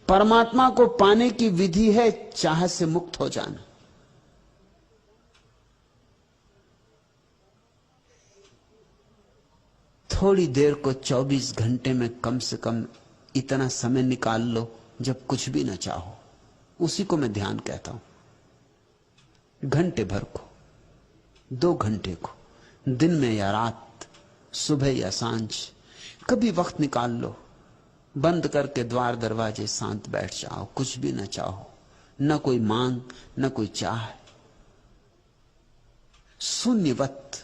परमात्मा को पाने की विधि है चाह से मुक्त हो जाना। थोड़ी देर को 24 घंटे में कम से कम इतना समय निकाल लो जब कुछ भी ना चाहो। उसी को मैं ध्यान कहता हूं। घंटे भर को, 2 घंटे को, दिन में या रात, सुबह या सांझ, कभी वक्त निकाल लो। बंद करके द्वार दरवाजे शांत बैठ जाओ, कुछ भी ना चाहो, न कोई मांग न कोई चाह, शून्यवत,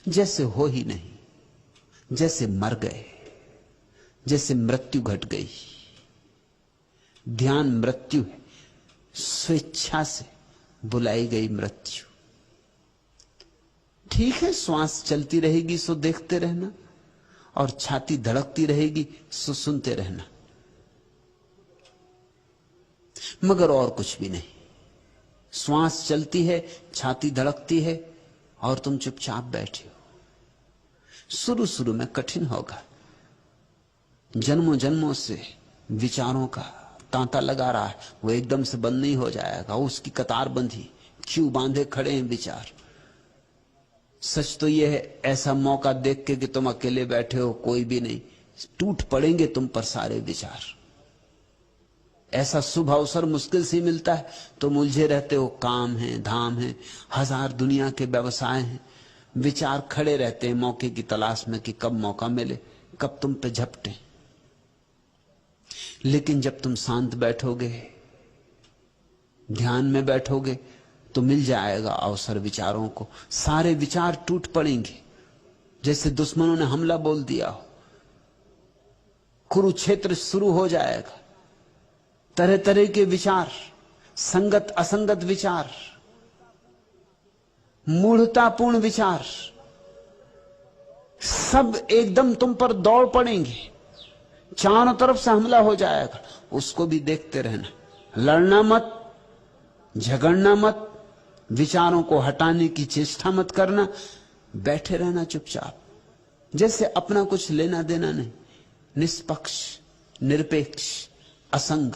जैसे हो ही नहीं, जैसे मर गए, जैसे मृत्यु घट गई। ध्यान मृत्यु है, स्वेच्छा से बुलाई गई मृत्यु। ठीक है, श्वास चलती रहेगी सो देखते रहना, और छाती धड़कती रहेगी सो सुनते रहना, मगर और कुछ भी नहीं। श्वास चलती है, छाती धड़कती है, और तुम चुपचाप बैठे हो। शुरू शुरू में कठिन होगा, जन्मों जन्मों से विचारों का तांता लगा रहा है, वो एकदम से बंद नहीं हो जाएगा। उसकी कतार बंधी, क्यों बांधे खड़े हैं विचार। सच तो यह है, ऐसा मौका देख के कि तुम अकेले बैठे हो, कोई भी नहीं, टूट पड़ेंगे तुम पर सारे विचार। ऐसा शुभ अवसर मुश्किल से मिलता है, तुम उलझे रहते हो, काम है, धाम है, हजार दुनिया के व्यवसाय हैं, विचार खड़े रहते हैं मौके की तलाश में कि कब मौका मिले, कब तुम पे झपटे। लेकिन जब तुम शांत बैठोगे, ध्यान में बैठोगे, तो मिल जाएगा अवसर विचारों को। सारे विचार टूट पड़ेंगे, जैसे दुश्मनों ने हमला बोल दिया हो। कुरुक्षेत्र शुरू हो जाएगा। तरह तरह के विचार, संगत असंगत विचार, मूढ़तापूर्ण विचार, सब एकदम तुम पर दौड़ पड़ेंगे, चारों तरफ से हमला हो जाएगा। उसको भी देखते रहना, लड़ना मत, झगड़ना मत, विचारों को हटाने की चेष्टा मत करना, बैठे रहना चुपचाप, जैसे अपना कुछ लेना देना नहीं, निष्पक्ष, निरपेक्ष, असंग।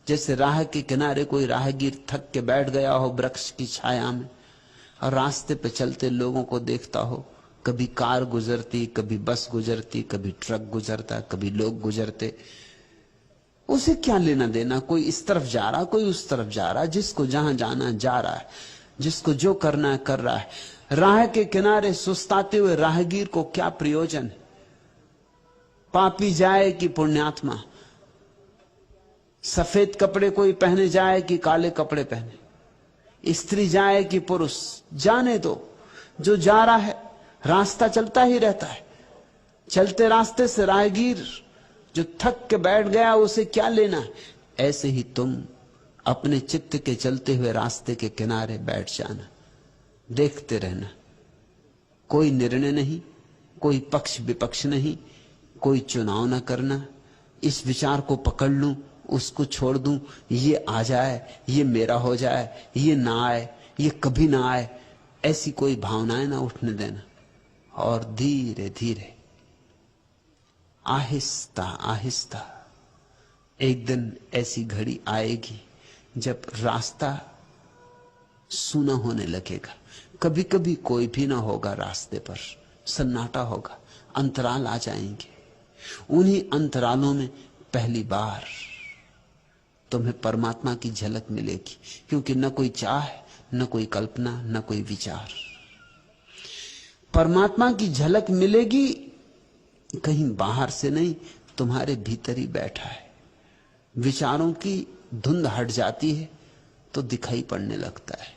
जैसे राह के किनारे कोई राहगीर थक के बैठ गया हो वृक्ष की छाया में, और रास्ते पे चलते लोगों को देखता हो, कभी कार गुजरती, कभी बस गुजरती, कभी ट्रक गुजरता, कभी लोग गुजरते। उसे क्या लेना देना, कोई इस तरफ जा रहा, कोई उस तरफ जा रहा, जिसको जहां जाना जा रहा है, जिसको जो करना है कर रहा है। राह के किनारे सुस्ताते हुए राहगीर को क्या प्रयोजन है? पापी जाए कि पुण्यात्मा, सफेद कपड़े कोई पहने जाए कि काले कपड़े पहने, स्त्री जाए कि पुरुष, जाने दो। जो जा रहा है, रास्ता चलता ही रहता है। चलते रास्ते से राहगीर जो थक के बैठ गया, उसे क्या लेना है? ऐसे ही तुम अपने चित्त के चलते हुए रास्ते के किनारे बैठ जाना, देखते रहना। कोई निर्णय नहीं, कोई पक्ष विपक्ष नहीं, कोई चुनाव ना करना। इस विचार को पकड़ लूं, उसको छोड़ दूं, ये आ जाए, ये मेरा हो जाए, ये ना आए, ये कभी ना आए, ऐसी कोई भावनाएं ना उठने देना। और धीरे धीरे, आहिस्ता आहिस्ता, एक दिन ऐसी घड़ी आएगी जब रास्ता सूना होने लगेगा। कभी कभी कोई भी ना होगा रास्ते पर, सन्नाटा होगा, अंतराल आ जाएंगे। उन्हीं अंतरालों में पहली बार तुम्हें परमात्मा की झलक मिलेगी, क्योंकि न कोई चाह, न कोई कल्पना, न कोई विचार। परमात्मा की झलक मिलेगी कहीं बाहर से नहीं, तुम्हारे भीतर ही बैठा है। विचारों की धुंध हट जाती है तो दिखाई पड़ने लगता है।